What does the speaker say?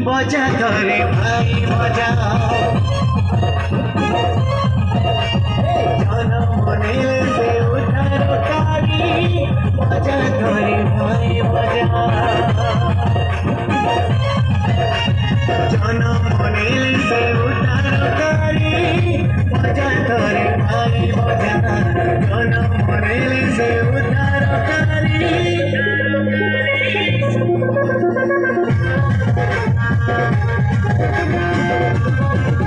बजा करे भाई बजा जनम नील से उतर कारी बजा करे भाई बजा जनम नील से उतर कारी बजा करे भाई बजा जनम नील